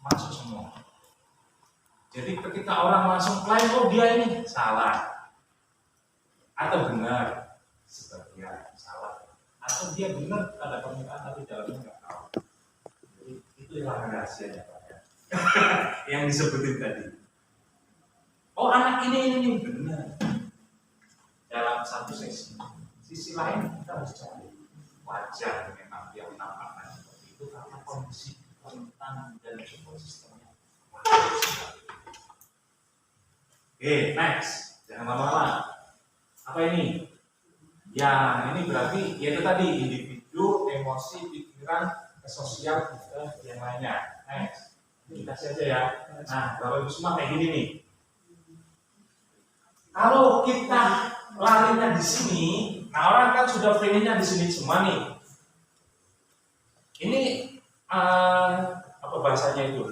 masuk semua. Jadi ketika orang langsung klaim, oh dia ini salah atau benar, sebagian salah atau dia benar ada permintaan tapi dalamnya nggak tahu. Jadi itulah rahasianya Pak ya. Yang disebutin tadi. Oh anak ini benar dalam satu sesi. Sisi lain kita harus cari wajar memang dia menampakkan seperti itu karena kondisi rentan dan support sistemnya. Oke, next. Jangan lama-lama. Apa ini? Ya, ini berarti yaitu tadi individu, emosi, pikiran, sosial, yang lainnya. Next. Ini kasih aja ya. Nah, Bapak Ibu semua kayak gini nih. Kalau kita larinya di sini, nah orang kan sudah pengennya di sini semua nih. Ini apa bahasanya itu?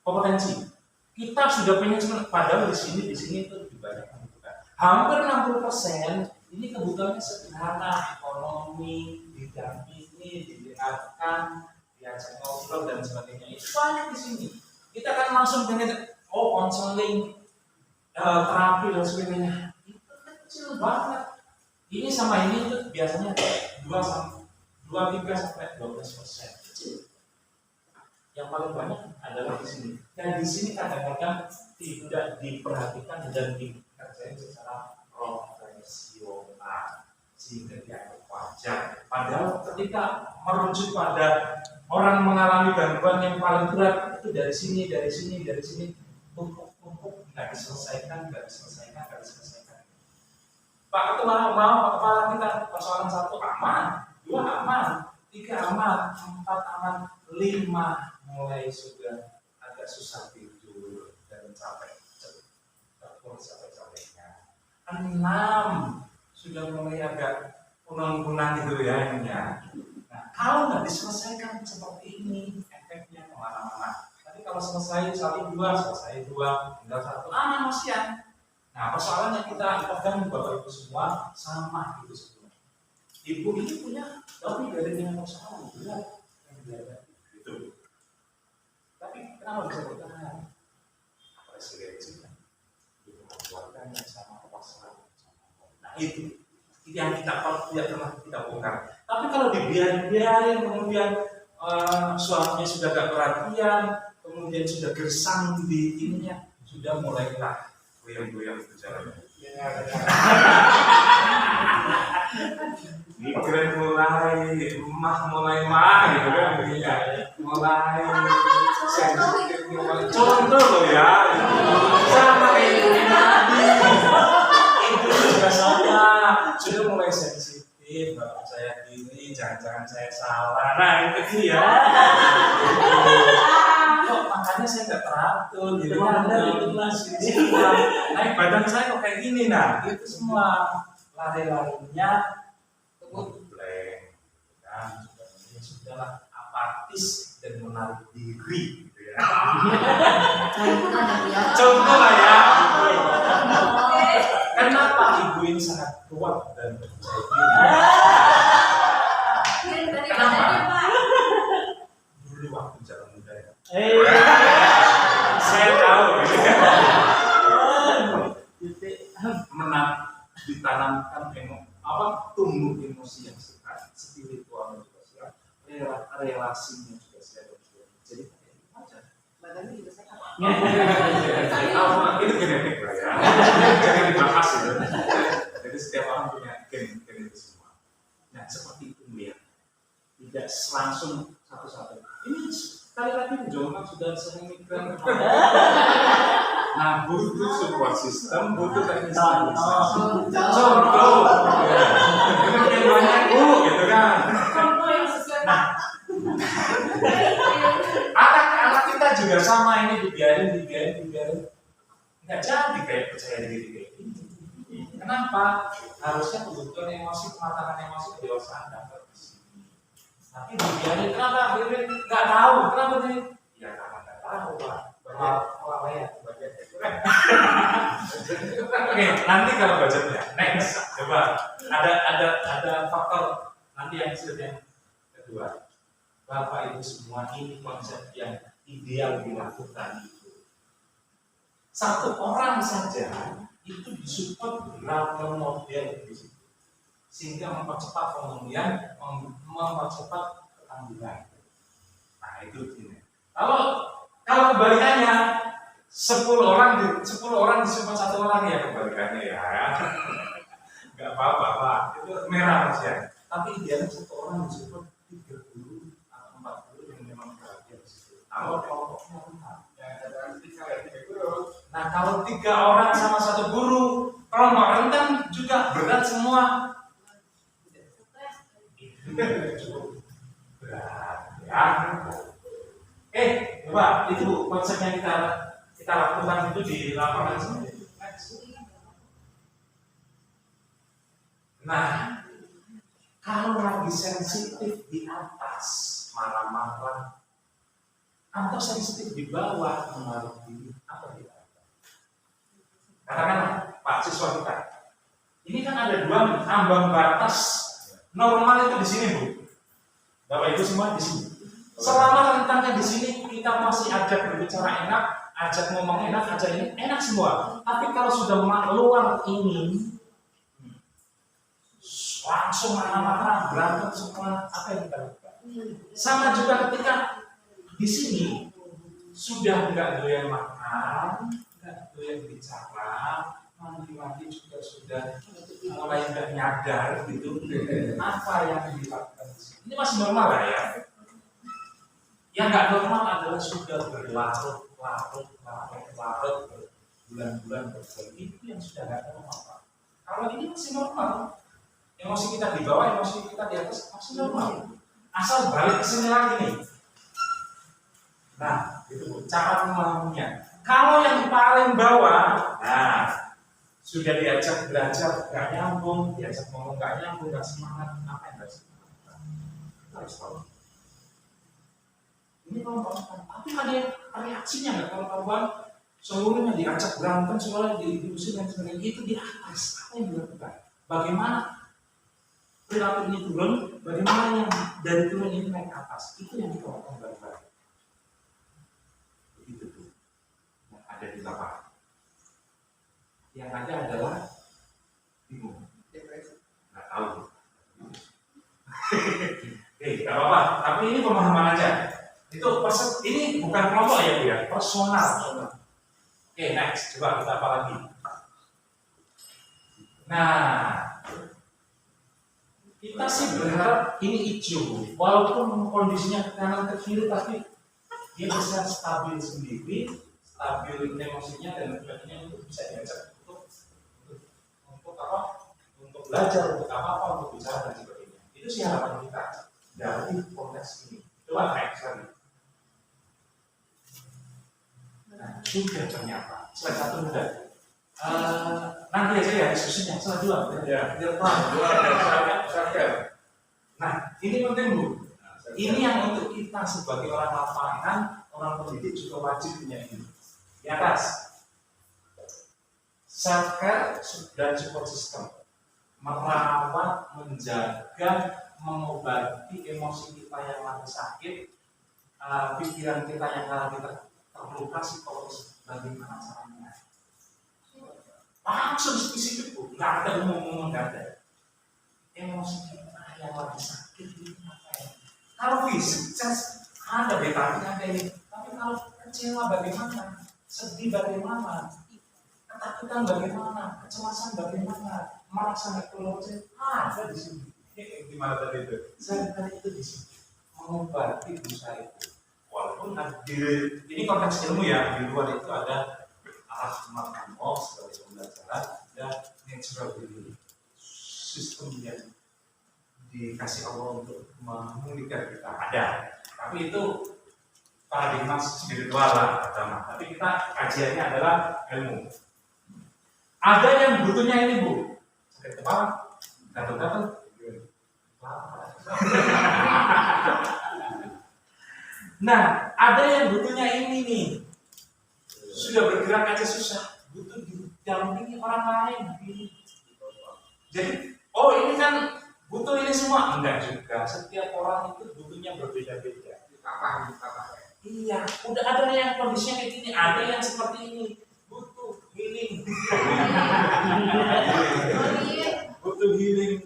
Kompetensi. Kita sudah pengen padahal di sini itu lebih banyak kebutuhan. Hampir 60% ini kebutuhannya sederhana, ekonomi, didampingi, didengarkan, diajak ngobrol dan sebagainya. Itu banyak di sini. Kita kan langsung pengen konseling, terapi dan sebagainya. Itu kecil banget. Ini sama ini itu biasanya 3 sampai 12%. Kecil. Yang paling banyak adalah di sini. Dan di sini kadang-kadang tidak diperhatikan dan dikerjain secara profesional sehingga dianggap wajar. Padahal ketika merujuk pada orang mengalami gangguan yang paling berat itu dari sini, tumpuk nggak diselesaikan. Pak Ketua mau kepala kita persoalan 1 aman, 2 aman, 3 aman, 4 aman, 5 mulai sudah agak susah tidur dan capeknya 6 sudah mulai agak punang-punang gitu ya ininya. Nah, kalau nggak diselesaikan seperti ini, efeknya kemana-mana. Tapi kalau selesai 1, 2, tinggal 1 aman masian. Nah, persoalannya kita pegang Bapak Ibu semua sama itu semua. Ibu ini punya lebih dari 5 persoalan berat yang dihadapi. Gitu. Tapi kenapa bisa bertahan? Resiliensinya, keluarganya sama pasangan. Nah itu yang tidak pernah kita bongkar. Tapi kalau dibiarin kemudian suaminya sudah gak perhatian, kemudian sudah gersang di ininya, sudah mulailah goyang-goyang berjalan. Mikirin mulai gitu kan, mulai sensitif, contoh loh ya, sama kayak ibu tadi, ibu juga sama, sudah mulai sensitif, bapak saya gini, jangan-jangan saya salah, nah itu dia. Kok makanya saya nggak teratur, jadi anda itu masih naik badan saya kok kayak gini, nah itu semua lari-larinya blank, dan sudahlah apatis dan menarik diri, gitu ya. Contoh lah ya. Kenapa ibu ini sangat kuat dan percaya diri? Kenapa? Dulu waktu jalan muda ya. Saya tahu. Ditanamkan tumbuh emosi yang sehat, spiritual juga sehat, relasinya juga sehat. Jadi wajar. Badannya juga sehat. Itu genetik lah ya. Jangan dibahas itu. Jadi setiap orang punya gen itu semua. Nah seperti itu ya. Tidak langsung satu-satu. Ini sekali lagi menjawab sudah sering migran. Nah, butuh support system, butuh teknis administrasi. Contoh, yang banyak gitu kan. Nah, anak kita juga sama ini dibiarin. Nggak jadi kayak percaya diri kayak ini. Kenapa? Harusnya kebutuhan emosi, kematangan emosi, kedewasaan dapat di sini. Tapi dibiarin kenapa? Nggak tahu kenapa nih? Ya karena nggak tahu Pak. Banyak. Oke, nanti kalau budgetnya, next, coba ada faktor nanti yang kedua. Bapak Ibu semua ini konsep yang ideal dilakukan itu. Satu orang saja itu disupport beragam model di situ, sehingga mempercepat pemulihan, mempercepat ketangguhan. Nah itu gini. Kalau kebalikannya 10 orang disupport satu orang ya kebalikannya ya. Nggak apa-apa Pak, itu merah Mas ya. Tapi idealnya satu orang disupport 30 atau 40 yang memang bahagia di situ. Kalau kelompoknya rendah. Nah kalau 3 orang sama satu guru, kelompok rentan juga berat semua. Berat ya. Coba itu Bu, konsep yang kita lakukan itu di lapangan sendiri. Nah, kalau lagi sensitif di atas, marah-marah, atau sensitif di bawah, menaruh diri, apa kita? Katakanlah, Pak siswa kita, ini kan ada 2 ambang batas normal itu di sini Bu. Bapak Ibu semua di sini. Selama rentangnya di sini kita masih ajak berbicara enak, ajak ngomong enak, ajak ini enak semua. Tapi kalau sudah keluar ini, langsung marah-marah, berantem semua, apa yang kita lakukan? Sama juga ketika di sini sudah nggak doyan makan, nggak doyan bicara, mandi-mandi juga sudah mulai nggak nyadar gitu. Apa yang dilakukan di sini? Ini masih normal lah ya. Yang nggak normal adalah sudah berlarut-larut bulan-bulan berbulan itu yang sudah nggak normal Pak. Kalau ini masih normal, emosi kita di bawah, emosi kita di atas masih normal. Asal balik ke sini lagi nih. Nah, itu cara memahaminya. Kalau yang paling bawah, nah sudah diajak belajar nggak nyambung, diajak ngomong nggak nyambung, nggak semangat, apa yang harus kita lakukan? Kita harus tahu. Ini kelompok, tapi ada reaksinya nggak kalau kawan seluruhnya diajak berantem, semuanya diusir dan sebagainya, itu di atas. Apa yang dilakukan? Bagaimana perilaku ini turun, bagaimana yang dari turun ini naik ke atas? Itu yang kita lakukan baik-baik. Begitu tuh yang ada di lapangan. Yang ada adalah bingung, nggak tahu. Nggak apa-apa. Tapi ini pemahaman aja. Itu ini bukan kelompok ya Bu ya, personal. Next, coba kita apa lagi? Nah, kita sih berharap ini hijau, walaupun kondisinya ke kanan ke kiri, tapi dia bisa stabil sendiri, stabil emosinya dan sebagainya, itu bisa diajak untuk apa? Untuk belajar, untuk apa? Untuk bicara dan sebagainya. Itu sih harapan kita dari konteks ini. Coba next lagi. Nah, sudah ternyata slide 1 mudah. Nanti aja ya diskusinya, slide 2 ya. Nah, ini penting Bu. Ini yang untuk kita sebagai orang lapangan, orang pendidik juga wajib punya ini. Di atas, self care dan support system, merawat, menjaga, mengobati emosi kita yang lagi sakit, pikiran kita yang lagi terluka psikologis, bagaimana caranya? Langsung spesifik Bu, nggak ada umum-umum, nggak ada. Emosi kita yang lagi sakit itu apa ya? Kalau fisik, ada vitamin, ada ini. Tapi kalau kecewa bagaimana? Sedih bagaimana? Ketakutan bagaimana? Kecemasan bagaimana? Merasa nggak keluar, ada di sini. Gimana tadi itu? Saya tadi itu di sini mengobati dosa itu. Walaupun ini konteks ilmu ya, di luar itu ada alat makhluk sebagai pembelajaran dan natural healing, sistem yang dikasih Allah untuk memulihkan kita ada. Tapi itu paradigma spiritual lah pertama. Tapi kita kajiannya adalah ilmu. Ada yang butuhnya ini Bu, sakit kepala, gatal-gatal. Nah, ada yang butuhnya ini nih, sudah bergerak aja susah, butuh didampingi orang lain. Jadi, ini kan butuh ini semua, enggak juga. Setiap orang itu butuhnya berbeda-beda. Iya, udah ada yang kondisinya kayak gini, ada yang seperti ini, butuh healing. Butuh healing.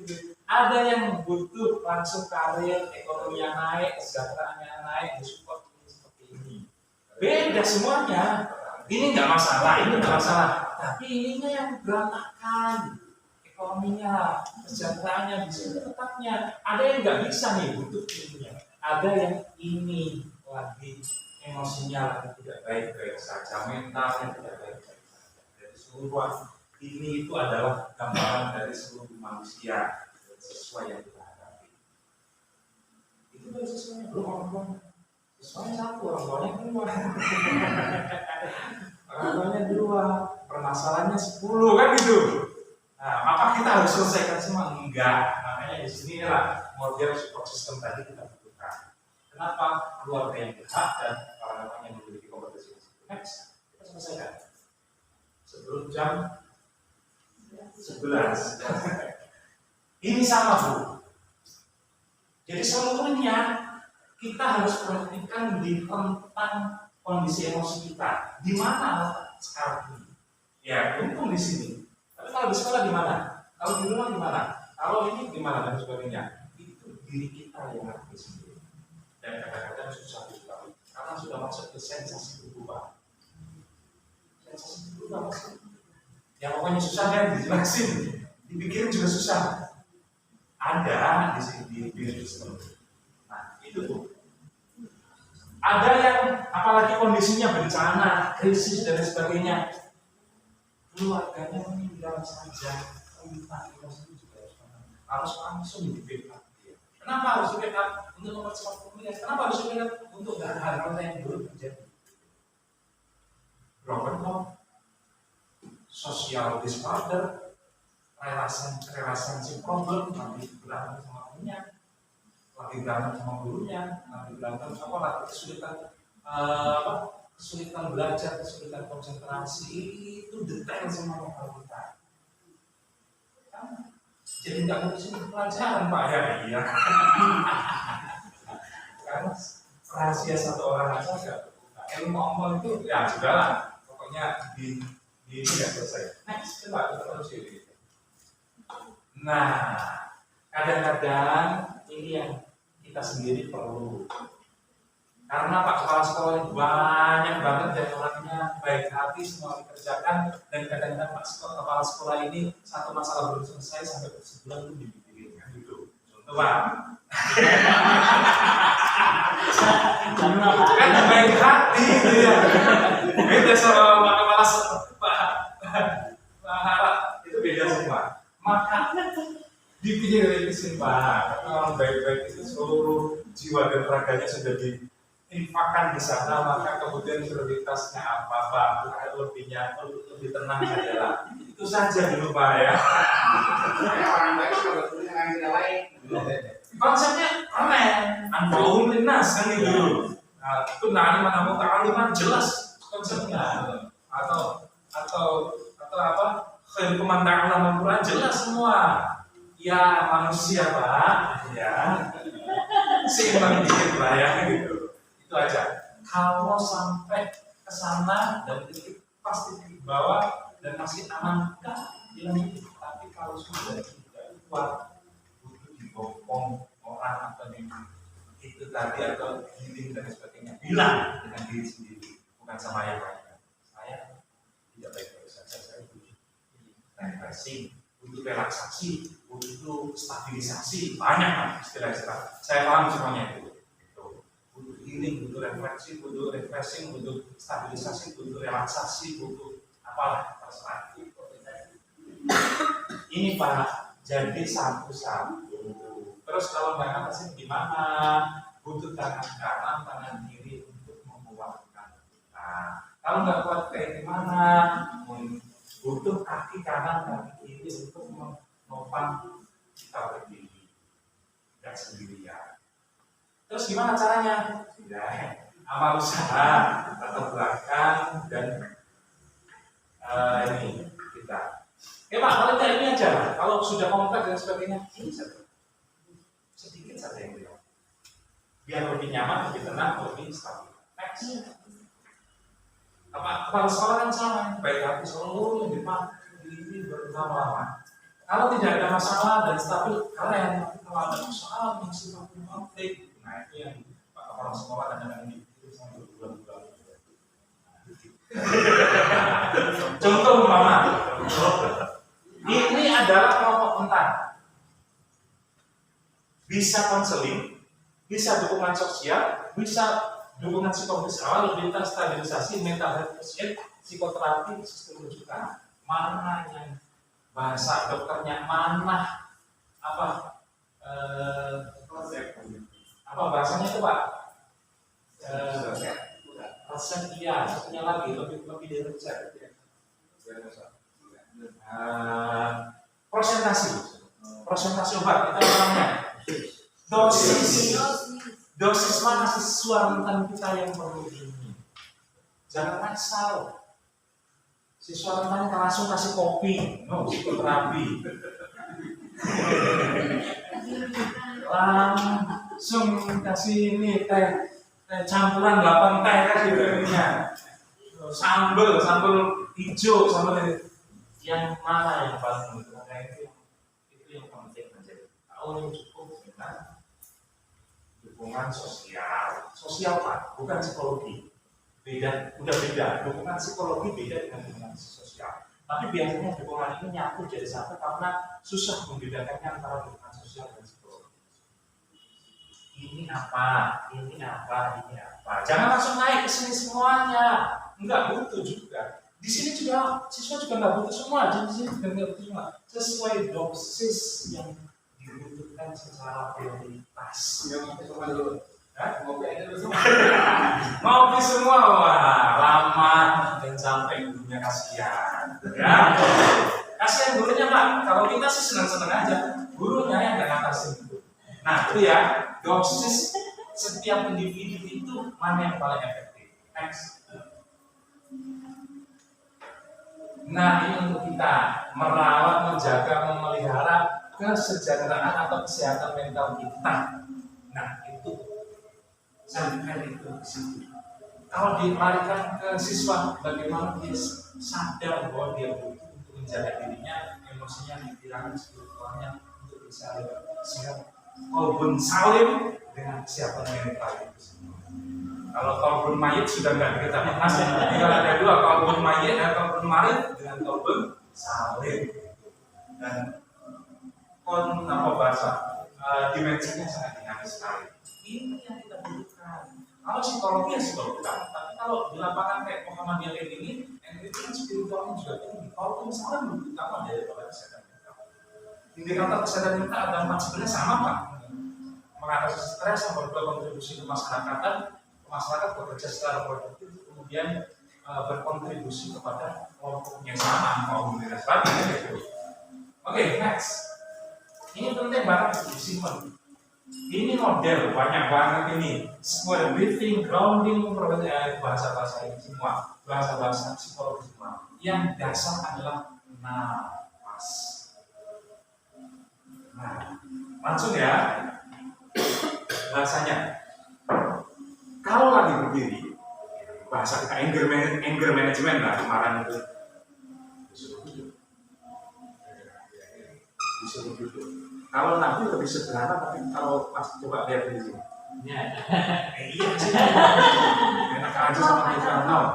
Ada yang butuh langsung karir, ekonominya naik, kesejahteraannya naik, disupport ini seperti ini. Beda semuanya. Ini nggak masalah, ini nggak masalah. Tapi ininya yang berantakan, ekonominya, kesejahteraannya di sini tetapnya. Ada yang nggak bisa nih butuh ininya. Ada yang ini lagi emosinya lagi tidak baik-baik saja, mentalnya tidak baik-baik saja. Dari seluruh ini itu adalah gambaran dari seluruh manusia sesuai yang kita hadapi. Itu dari sesuai belum orang sesuai satu orang tuanya keluar. Orang tuanya di luar, permasalahannya 10 kan gitu. Nah, apa kita harus selesaikan semua? Enggak. Makanya di sini lah model support system tadi kita butuhkan. Kenapa keluarga yang berhak dan orang-orang yang memiliki kompetensi next kita selesaikan sebelum jam 11. Ini sama Bu. Jadi seluruhnya kita harus perhatikan di tentang kondisi emosi kita. Di mana sekarang ini? Ya, untung di sini. Tapi kalau di sekolah di mana? Kalau di rumah di mana? Kalau ini di mana dan sebagainya? Itu diri kita yang harus di sini. Dan kadang-kadang susah diketahui karena sudah masuk ke sensasi berubah. Sensasi berubah maksudnya. Yang pokoknya susah kan dijelasin, dipikirin juga susah. Ada di sini di sistem. Nah itu tuh. Ada yang apalagi kondisinya bencana, krisis dan sebagainya. Keluarganya meninggal saja, minta kita juga harus langsung di backup dia. Kenapa harus di backup? Untuk mempercepat pemulihan. Kenapa harus di backup? Untuk hal-hal yang belum terjadi. Broken home, social disorder, relationship problem, lagi berantem sama punya, lagi berantem sama gurunya, lagi berantem apa lagi kesulitan belajar, kesulitan konsentrasi, itu detail semua hal kita. Jadi nggak ngurusin pelajaran Pak ya, iya. Karena rahasia satu orang aja nggak. Ilmu ngomong itu ya sudah lah, pokoknya di nggak selesai. Next coba kita terus ini. Nah, kadang-kadang ini yang kita sendiri perlu. Karena Pak Kepala Sekolah banyak banget dan orangnya baik hati, semua dikerjakan, dan kadang-kadang Pak Kepala Sekolah ini satu masalah belum selesai sampai sebulan itu dipikirin kan gitu. Contoh Pak. Kan baik hati gitu ya. Beda sama Pak Kepala Pak Harap itu beda semua. Maka dipikirin Pak, orang baik-baik itu seluruh jiwa dan raganya sudah diinfakkan di sana, maka kemudian prioritasnya apa lebihnya lebih tenang saja lah. Itu saja dulu Pak ya. Orang baik kalau punya yang lain. Konsepnya keren, anfa'uhum linnas kan gitu. Nah, itu nani mana mau ta'aliman jelas konsepnya. Atau apa? Khair pemandangan nama Quran jelas semua. Ya manusia Pak, ya seimbang dikit lah ya gitu. Itu aja. Kalau sampai ke sana dan titik pas titik bawah dan masih aman kan dilanjut. Tapi kalau sudah tidak kuat, butuh dibopong orang atau itu tadi atau healing dan sebagainya, bilang dengan diri sendiri, bukan sama yang lain. Saya tidak baik-baik saja, saya butuh refreshing, butuh relaksasi, butuh stabilisasi, banyak istilah-istilah. Saya paham semuanya itu. Butuh healing, butuh refreshing, butuh stabilisasi, butuh relaksasi, butuh apalah terserah. Ini Pak, jadi satu-satu. Terus kalau nggak ngatasin gimana? Butuh tangan kanan, tangan kiri untuk menguatkan kita. Kalau nggak kuat kayak gimana? Butuh kaki kanan, kaki kiri untuk menopang kita berdiri, tidak sendirian. Terus gimana caranya? Ya, amal usaha, tetap belakang dan ini kita. Ya Pak, kalau tidak ini aja. Kalau sudah kompleks dan sebagainya, ini saja. Sedikit saja yang bilang. Biar lebih nyaman, lebih tenang, lebih stabil. Next. Kepala sekolah kan sama, baik hati selalu yang dipakai ini berlama-lama. Kalau tidak ada masalah dan stabil, keren. Tapi kalau ada masalah yang sifatnya konflik, nah itu yang Pak Kepala Sekolah kadang-kadang itu sampai bulan-bulan. Contoh umpama, ini adalah kelompok rentan. Bisa konseling, bisa dukungan sosial, bisa dukungan psikologis awal, lintas stabilisasi, mental health first aid, psikoterapi, sistem rujukan. Mana yang bahasa dokternya, mana apa apa bahasanya itu Pak? Resep iya, satunya lagi lebih dari resep. Prosentasi obat kita namanya dosis mana sesuai rentan kita yang perlu ini. Jangan asal siswa rentan langsung kasih kopi, psikoterapi. Langsung kasih ini teh campuran 8 teh kan gitu ininya. Sambal hijau, sambal yang mana yang paling itu? Nah, itu yang penting menjadi tahu yang cukup dengan dukungan sosial. Sosial Pak, bukan psikologi. Udah beda. Dukungan psikologi beda dengan dukungan sosial. Tapi biasanya dukungan ini nyatu jadi satu karena susah membedakannya antara dukungan sosial dan psikologi. Ini apa? Jangan langsung naik ke sini semuanya. Enggak butuh juga. Di sini juga siswa juga nggak butuh semua. Di sini juga nggak butuh semua. Sesuai dosis yang dibutuhkan secara prioritas. Ngopi semua, wah lama dan sampai gurunya kasihan. Ya, kasihan gurunya Pak. Kalau kita sih senang-senang aja, gurunya yang nggak ngatasin itu. Nah itu ya, dosis setiap individu itu mana yang paling efektif. Next. Nah ini untuk kita merawat, menjaga, memelihara kesejahteraan atau kesehatan mental kita. Nah itu sampai itu di situ. Kalau dilarikan ke siswa, bagaimana dia sadar bahwa dia butuh untuk menjaga dirinya, emosinya, pikirannya, spiritualnya untuk bisa siap kolbun salim dengan kesiapan mental itu semua. Kalau kolbun mayit sudah nggak diketahui masih tinggal ada dua, kolbun mayit dan kolbun mayit dengan kolbun salim. Dan bahasa dimensinya sangat dinamis sekali. Ini yang kita butuhkan. Kalau psikologi ya psikologi, tapi kalau di lapangan kayak Muhammadiyah kayak gini, yang itu kan spiritualnya juga tinggi. Kalau misalnya lebih utama dari kesehatan mental. Indikator kesehatan mental ada 4 sebenarnya sama Pak. Mengatasi stres yang berkontribusi ke masyarakat bekerja secara produktif, kemudian berkontribusi kepada kelompoknya sama, komunitas tadi. Oke, next. Ini penting banget disimpan. Ini model banyak banget ini. Square breathing, grounding, bahasa-bahasa ini semua, bahasa-bahasa psikologi semua. Yang dasar adalah nafas. Nah, langsung ya. Bahasanya. Kalau lagi berdiri, bahasa kita anger management lah kemarin itu. Disuruh duduk. Kalau Nabi lebih sederhana, tapi kalau pas coba lihat di sini. Iya sih. Enak aja sama kita tahu.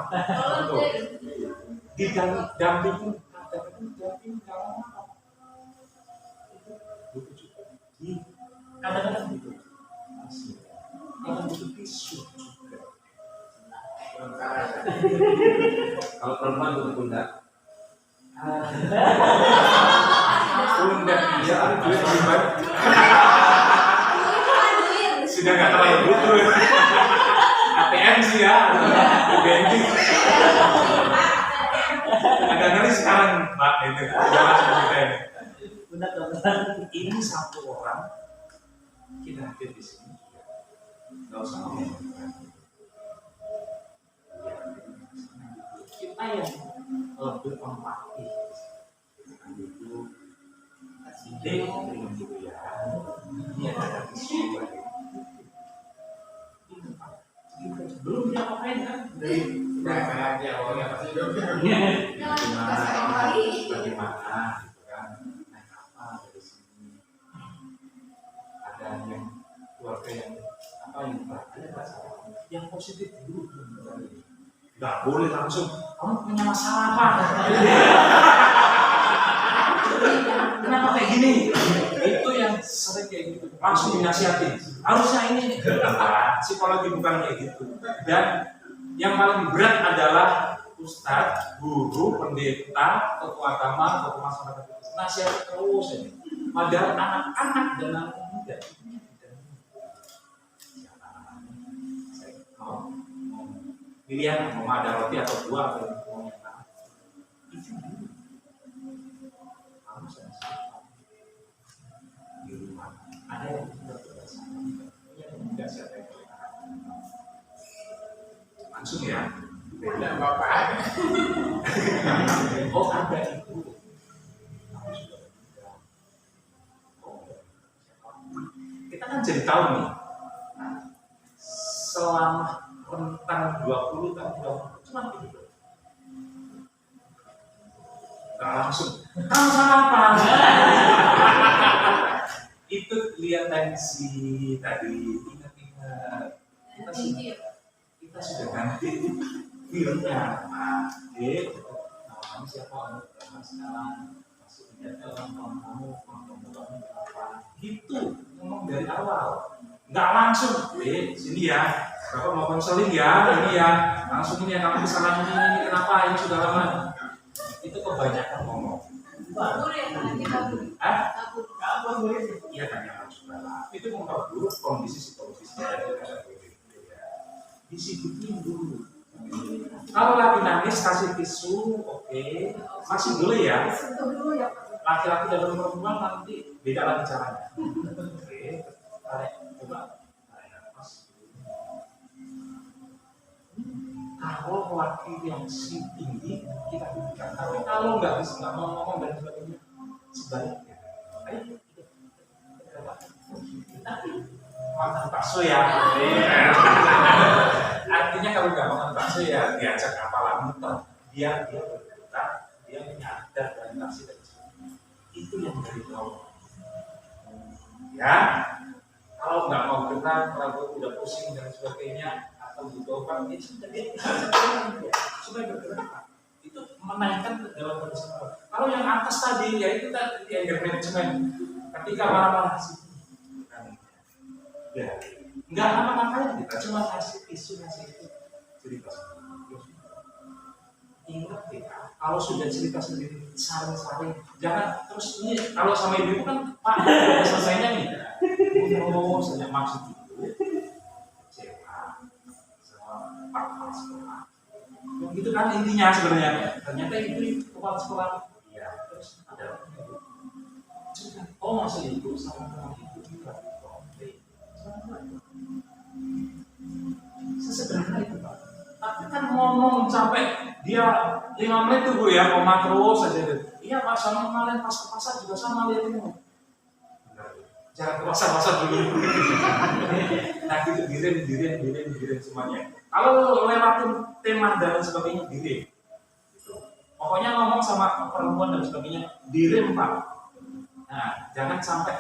Di damping kalau apa? Butuh juga. Kadang-kadang gitu. Kadang butuh tisu juga. Kalau perempuan butuh pundak. Pundak bisa dibuat. Sudah nggak terlalu butuh. ATM sih ya, banking. Ada nanti sekarang Pak itu jangan seperti ini. Ini satu orang kita hadir di sini. Nggak usah ngomong. Kita yang lebih empati. Belum dia ngapain kan dari Saya aja awalnya pasti dong. bagaimana gitu kan, naik apa dari sini, ada yang keluarga yang ada masalah yang positif dulu, nggak boleh langsung kamu punya masalah apa, kenapa kayak gini, itu yang sering kayak gitu, langsung dinasihati, harusnya ini, psikologi bukan kayak gitu. Dan yang paling berat adalah ustadz, guru, pendeta, tokoh agama, tokoh masyarakat, nasihat terus ini. Padahal anak-anak dan anak muda mau pilihan mau ada roti atau buah atau mau yang mana, itu dulu harus di rumah ada yang tidak bersama, yang tidak siapa yang langsung ya. Beda bapak. Oh ada itu. Kita kan jadi tahu nih. Selama rentang 20 tahun cuma gitu. Nggak langsung. Kamu salah apa? Itu lihat tensi tadi. Ingat-ingat. Kita sudah ganti filmnya, kamu siapa, sekarang masuk dalam kamu berapa, gitu ngomong dari awal, nggak langsung, sini ya, bapak mau konseling ya, ini ya, langsung ini ya, kamu kesalahan ini, kenapa ini sudah lama, itu kebanyakan ngomong. Iya tanya langsung, itu memperburuk kondisi psikologisnya. Disiplinin dulu. Kalau lagi nangis kasih tisu, oke, masih boleh ya. Laki-laki dan perempuan nanti beda lagi caranya. Oke, tarik, coba tarik nafas. Kalau laki yang si tinggi kita berikan. Kalau nggak bisa nggak mau ngomong dan sebagainya, sebaliknya. Ayo, tapi makan bakso ya. Artinya kalau nggak makan bakso ya diajak apalah muter, dia bergerak, dia menyadar dan kasih dan itu yang dari bawah. Ya, kalau nggak mau gerak, kalau udah pusing dan sebagainya atau dibawa itu sudah dia supaya bergerak. Itu menaikkan ke dalam kondisi bawah. Kalau yang atas tadi ya itu tadi anger management. Ketika marah-marah sih, ya. Enggak apa-apa kita cuma kasih isu itu cerita sendiri. Ingat ya, kalau sudah cerita sendiri saling-saling, jangan terus ini kalau sama ibu kan Pak udah selesainya nih. Oh, saya maksud itu kecewa sama Pak kepala sekolah. Gitu kan intinya sebenarnya. Ternyata itu kepala sekolah. Iya, terus ada cerita. Oh, masih ibu sama teman ibu juga. Sesederhana itu Pak. Tapi kan ngomong sampai dia 5 menit tuh Bu ya, koma terus aja deh. Iya Pak, sama kemarin pas ke pasar juga sama lihat ini. Jangan ke pasar dulu. Nah gitu dirim semuanya. Kalau lewatin tema dan sebagainya dirim. Gitu. Pokoknya ngomong sama perempuan dan sebagainya dirim Pak. Nah jangan sampai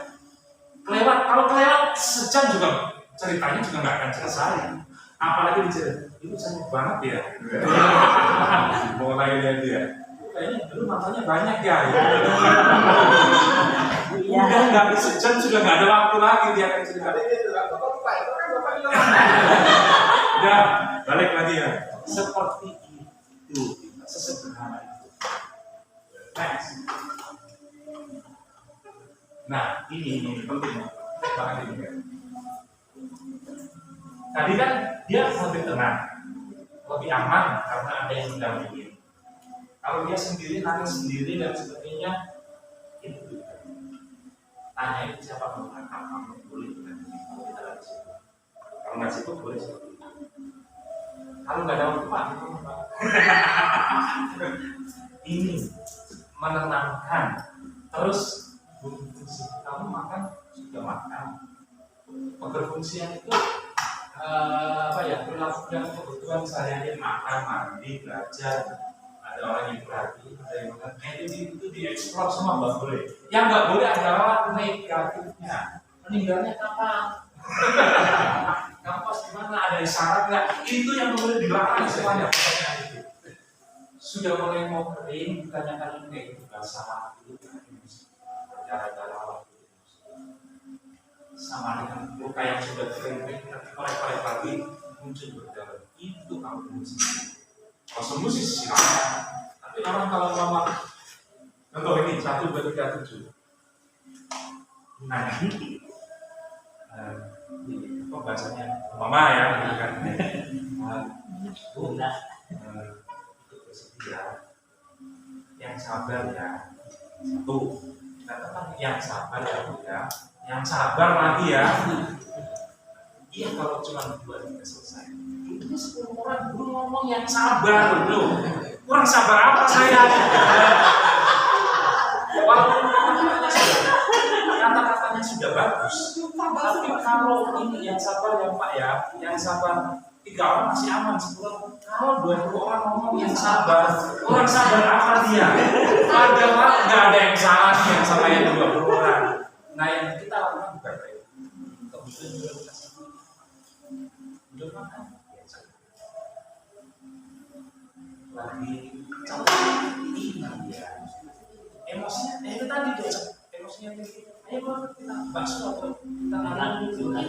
kelewat. Kalau kelewat sejam juga ceritanya juga nggak akan selesai. Apalagi dicerita, itu cantik banget ya. Mulai lihat dia. Kayaknya dulu matanya banyak ya. Udah nggak sejam sudah nggak ada waktu lagi dia akan cerita. Udah balik lagi ya. Seperti itu, sesederhana itu. Next. Nah ini penting banget ini. Tadi kan dia lebih tenang, lebih aman karena ada yang mendampingi. Kalau dia sendiri nangis sendiri dan sebagainya, itu tanya itu siapa mengenal kamu boleh dengan kalau kita lagi situ. Kalau nggak situ boleh seperti itu. Kalau nggak ada waktu Pak, ini menenangkan. Terus berfungsi. Kamu makan sudah makan. Berfungsinya itu apa ya, perilaku yang kebutuhan sehari-hari, makan, mandi, belajar, ada orang yang berarti, ada yang makan, itu dieksplor semua nggak boleh. Yang nggak boleh adalah negatifnya. Meninggalnya kapan? Kampus di mana? Ada isyarat nggak? Itu yang boleh dilarang semuanya. Pertanyaan itu sudah mulai mau kering, ditanyakan kayak itu bahasa itu berdarah-darah waktu sama dengan luka yang sudah kering, tapi korek-korek lagi muncul berdarah. Itu kamu musik. Kalau sembuh sih silakan. Tapi orang kalau mama contoh ini 1, 2, 3, 7. Nah, ini kok bahasanya mama ya, kan? Itu bersedia, yang sabar ya. 1, katakan yang sabar ya, yang sabar lagi ya. Iya kalau cuma 2 3 selesai. Ini 10 orang dulu ngomong yang sabar belum. Kurang sabar apa saya? Walaupun kata-katanya sudah bagus, tapi kalau ini yang sabar ya Pak ya, yang sabar 3 orang masih aman, 10 orang. Kalau 20 orang ngomong yang sabar, orang sabar apa dia? Padahal nggak ada yang salah yang sama yang 20 orang. Nah yang kita lakukan bukan itu. Kebetulan juga kita belum makan. Lagi capek, ingat ya. Emosinya, itu tadi dia emosinya tinggi. Ayo kita bakso atau kita nalan dulu. Nah,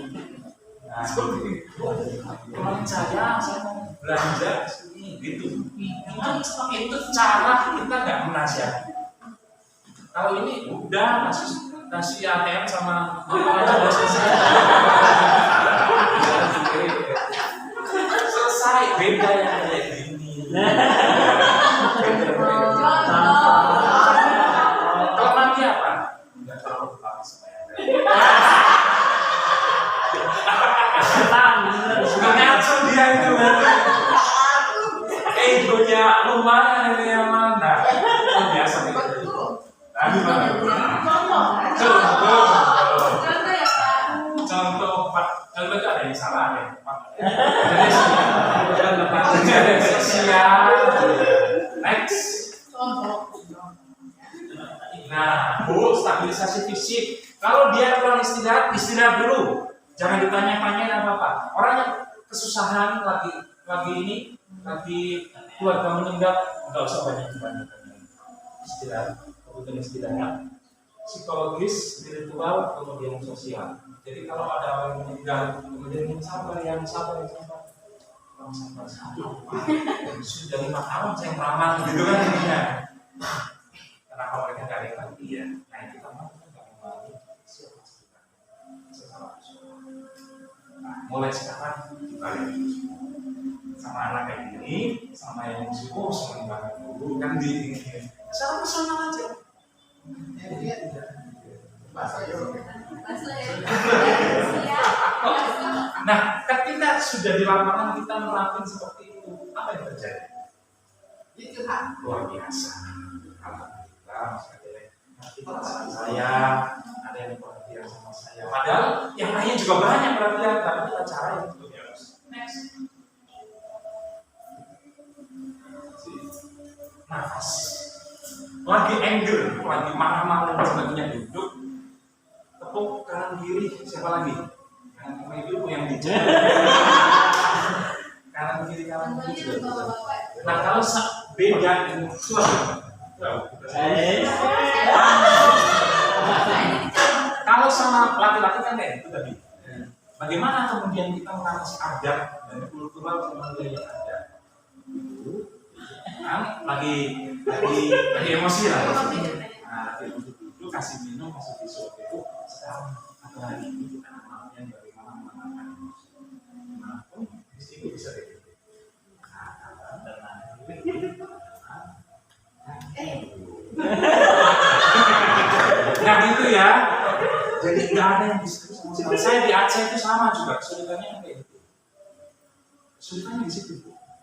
kemarin saya mau belanja sini gitu. Itu cara kita nggak menasihati. Kalau ini udah nasi ATM sama apa aja udah selesai. Selesai, beda yang kayak gini. Kalau mati apa? Enggak terlalu pakai semuanya. Sudah ngaco dia itu. Egonya lumayan ini yang mana? Biasa gitu. Tapi mana? Contoh itu ada yang salah ya. Sosial. Next. Nah, Bu, stabilisasi fisik. Kalau dia kurang istirahat, istirahat dulu. Jangan ditanya-tanya apa-apa. Orang yang kesusahan lagi keluarga meninggal, nggak usah banyak-banyak. Istirahat, kebutuhan istirahat. Psikologis, spiritual, kemudian sosial. Jadi kalau ada orang yang meninggal, kemudian yang sabar. Orang sabar. Sudah 5 tahun saya melamar gitu kan intinya. Kenapa mereka nggak ada lagi ya? Nah kita mau nggak membantu siapa setelah nah, mulai sekarang kita sama anak kayak gini, sama yang suku sama banget dulu kan di secara personal aja. Nah, ketika sudah di lapangan kita melakukan seperti itu, apa yang terjadi? Itu luar biasa. Alhamdulillah, masih ada yang ngerti perasaan saya, ada yang perhatian sama saya. Padahal yang lainnya juga banyak perhatian, tapi kita carain itu ya. Next. Nafas. Lagi anger, lagi marah-marah dan sebagainya duduk. Tepuk kanan kiri, siapa lagi? Kanan kiri dulu yang dijaga. Kanan kiri juga. Nah kalau beda kalau sama laki-laki kan kayak itu tadi. Bagaimana kemudian kita mengatasi adab dan kultural sama budaya adab? Kan lagi emosi lah. Nah, itu kasih minum, kasih tisu itu sekarang atau hari ini kita amalnya bagaimana menangani emosi. Nah, di situ bisa deh. Nah gitu ya. Jadi nggak ada yang diskusi sama saya di Aceh itu sama juga kesulitannya kayak gitu. Kesulitannya di situ,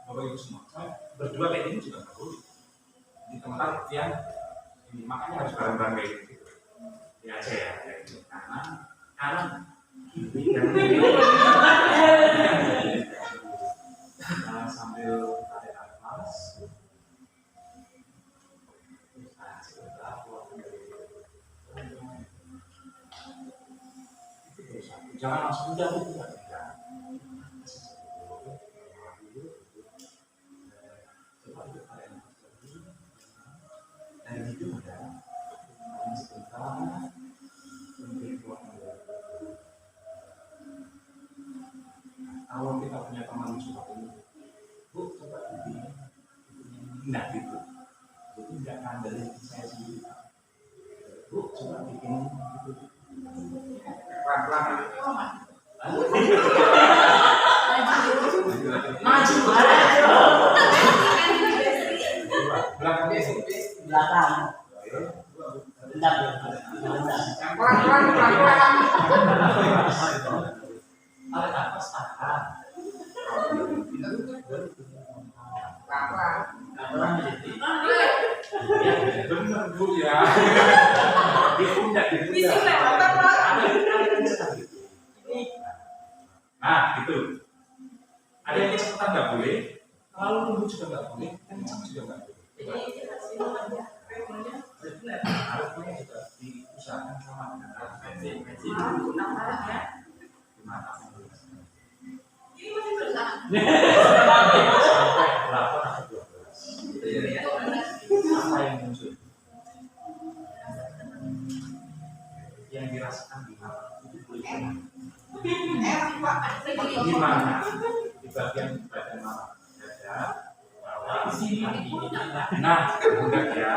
Bapak Ibu semua. Saya berdua kayak ini juga nggak boleh di tempat yang ini makanya harus bareng-bareng kayak gitu di Aceh ya. Karena Sambil ada nafas. Jangan langsung jatuh juga. Dan itu ada sebentar kalau kita punya teman seperti ini, bu coba begini, enggak gitu, jadi enggak ngandalin saya sendiri, bu coba bikin gitu, pelan-pelan maju belakangnya belakang. Bentar, pelan-pelan. tarik nafas tahan. Bener bu ya. Di pundak. Nah gitu. Ada yang kecepatan nggak boleh, terlalu nunggu juga nggak boleh, kencang juga nggak boleh. Harusnya juga diusahakan sama dengan sampai 8 atau 12. Apa yang muncul? Yang dirasakan di mana? Itu boleh di mana? Di bagian badan mana? Dada, bawah, kaki. Nah, enggak ya.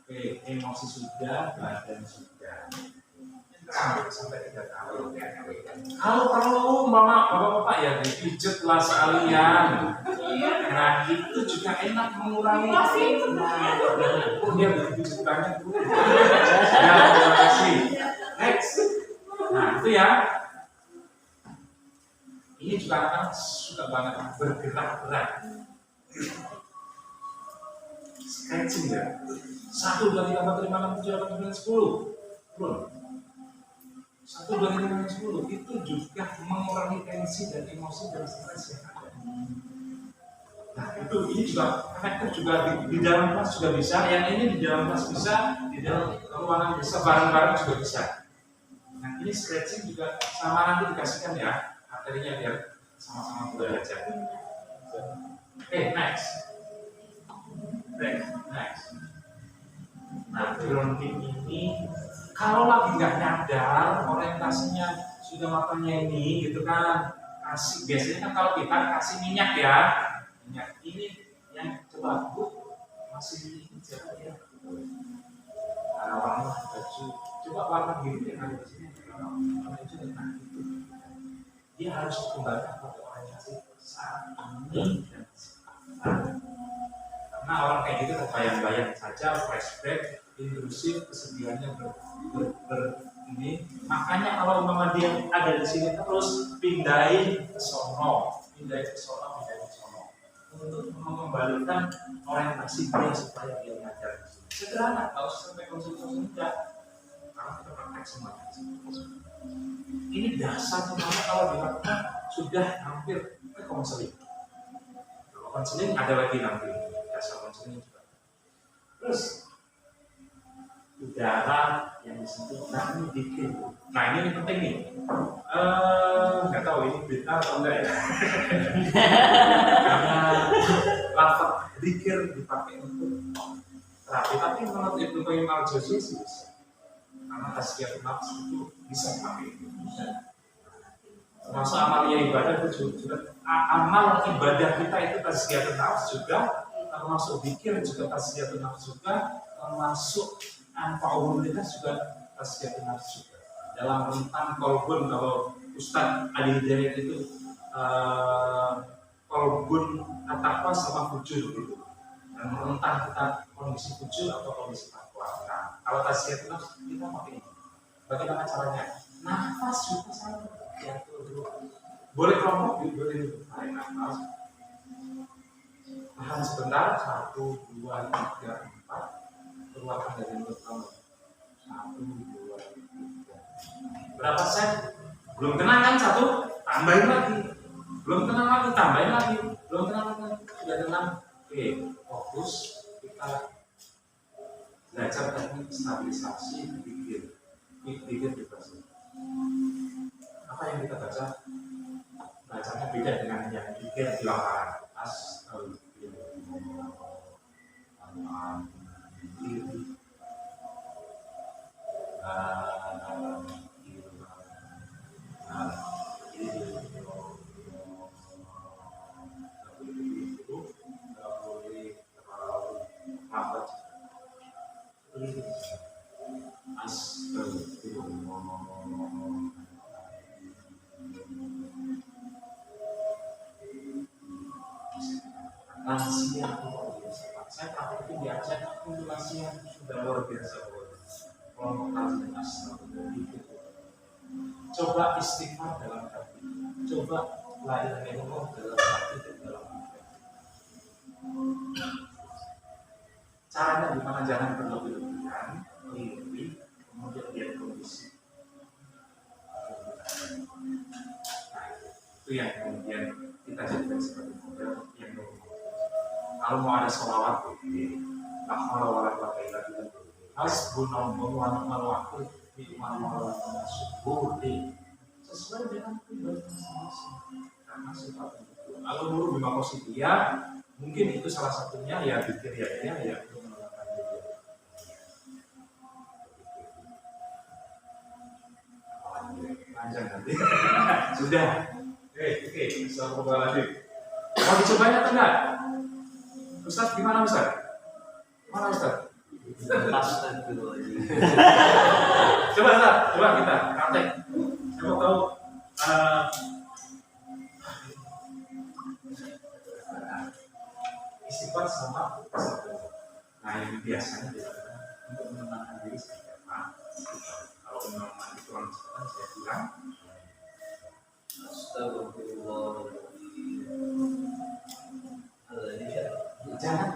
Oke, emosi sudah, badan sudah. Sampai 3 kali. Kalau perlu mama bapak-bapak ya dipijet lah sekalian. Nah itu juga enak mengurangi. Oh dia berpijet banyak. Ya terima kasih. Next. Nah itu ya. Ini juga anak suka banget bergerak-gerak. Stretching ya. 1, 2, 3, 4, 5, 6, 7, 8, 9, 10. Belum. 1, 2, 3, 4, 10 itu juga mengurangi tensi dan emosi dan stres yang ada. Nah itu ini juga efektif juga di dalam kelas juga bisa. Yang ini di dalam kelas bisa, di dalam ruangan bisa, bareng-bareng juga bisa. Nah ini stretching juga sama nanti dikasihkan ya materinya biar sama-sama belajar. Oke, next. Nah grounding ini kalau lagi nggak nyadar orientasinya sudah matanya ini gitu kan, kasih biasanya kan kalau kita kasih minyak ya, minyak ini yang coba bu masih hijau ya, warna baju coba warna biru yang ada di sini, warna hijau dan itu dia harus kembali pada orientasi saat ini dan saat. Karena orang kayak gitu bayang-bayang saja, flashback, intrusif, kesedihannya ini. Makanya kalau mama dia ada di sini terus pindahin ke sono, untuk mengembalikan orientasi dia supaya dia ngajar. Sederhana, kalau sampai konsultasi enggak, karena kita praktek semuanya. Ini dasar semuanya kalau dilakukan sudah hampir ke konseling. Kalau konseling ada lagi nanti. Dasar konseling juga. Terus udara yang disentuh, nah ini dikit. Nah ini penting nih. Nggak tahu ini benar atau enggak ya. Karena lafaz dikir dipakai untuk terapi, tapi menurut Ibnu Qayyim al-Jauziyah sih bisa. Karena tazkiyatun nafs itu bisa dipakai. Termasuk amalia ibadah itu juga amal ibadah kita itu tazkiyatun nafs juga. Termasuk zikir juga tazkiyatun nafs juga, termasuk anfa'ulitas juga tazkiyatun nafs juga. Dalam rentang kolbun, kalau Ustadz Ali Hidayat itu kolbun takwa sama fujur gitu. Dan rentang kita kondisi fujur atau kondisi takwa. Nah, kalau tazkiyatun nafs kita pakai ini. Bagaimana caranya? Nafas juga sama. Boleh kelompok, boleh tarik nafas. Tahan sebentar, 1, 2, 3, 4. Keluarkan dari mulut kamu. 1, 2, 3. Berapa set? Belum tenang kan satu, tambahin lagi. Belum tenang lagi, tambahin lagi. Belum tenang lagi, sudah tenang. Oke, fokus. Kita belajar teknik stabilisasi pikir. Pikir depresi. Apa yang kita baca? Bacanya beda dengan yang pikir di lapangan. Lansia luar biasa. Saya praktekin di Aceh, aku lansia sudah luar biasa. Kelompok lansia coba istighfar dalam hati, coba la ilaha illallah dalam hati dan dalam hati. Caranya gimana? Jangan berlebih-lebihan, kemudian lihat kondisi. Nah, itu yang kemudian kita jadikan sebagai model yang normal. Kalau mau ada sholawat, la haula wala quwwata illa billah. Hasbunallahu wa ni'mal wakil, ni'mal maulah wa ni'mal nasir. Sesuai dengan pribadi masing-masing. Karena sifat itu. Kalau nurul bima qasidia, mungkin itu salah satunya ya pikir ya untuk menolakkan diri. Panjang nanti. Sudah. Oke, Astagfirullahaladzim. Mau dicobanya atau enggak? Ustaz, gimana Ustaz? Mana Ustaz? Astagfirullahaladzim. Coba Ustaz, coba kita praktek. Saya mau tahu istighfar sama kesadaran. Nah, yang biasanya dilakukan untuk menenangkan diri seperti apa? Kalau memang itu orang kesadaran, saya bilang jangan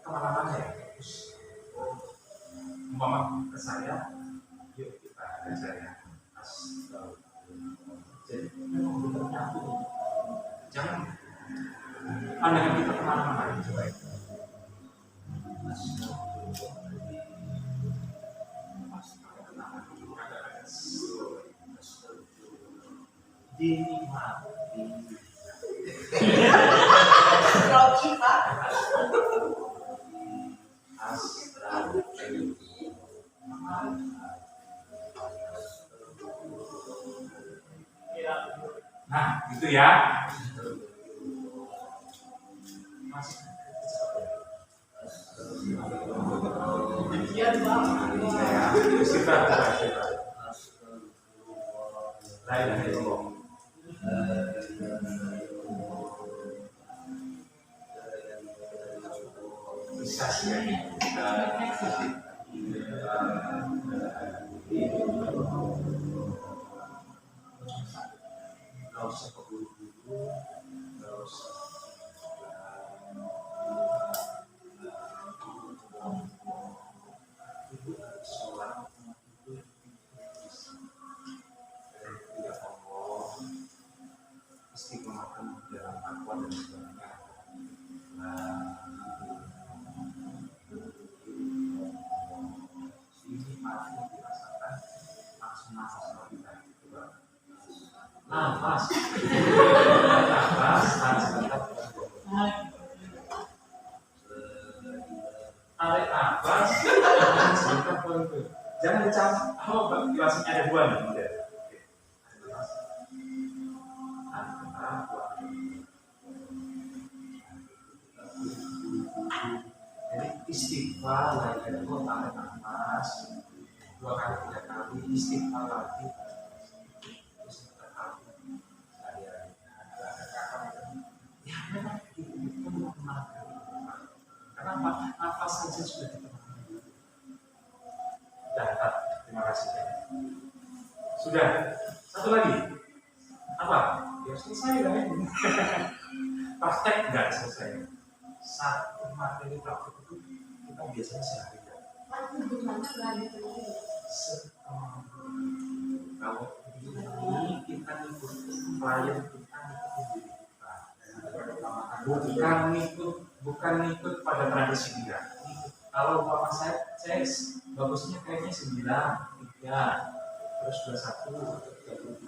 kemana-mana ya. Terus umpama ke saya, yuk kita belajar ya. Jadi memang benar nyatu. Jangan pandangan kita kemana-mana. Coba itu. Dinikmati. Nah, gitu ya. Bisa sih. Nggak usah keburu-buru, nggak usah ibu sholat itu tidak Allah istiqomahkan dalam takwa dan sebagainya. Ini masih dirasakan langsung nafas lagi tadi. Nafas, tetap tarik nafas, sebentar itu. Jangan dicampur. Oh, gelasnya ada dua nih, model. Jadi istighfar lagi itu tarik nafas 2 kali 3 kali istighfar lagi. Kenapa? Nafas saja sudah ditemukan. Sudah, terima kasih. Sudah, satu lagi. Apa? Ya selesai lah ini. Praktek nggak selesai. Satu materi praktek itu kita biasanya sehari. Kalau ini kita ikutin klien kita, ikutin diri kita. Bukan ngikut pada tradisi dia. Kalau umpama saya bagusnya kayaknya 9, 3, terus 21,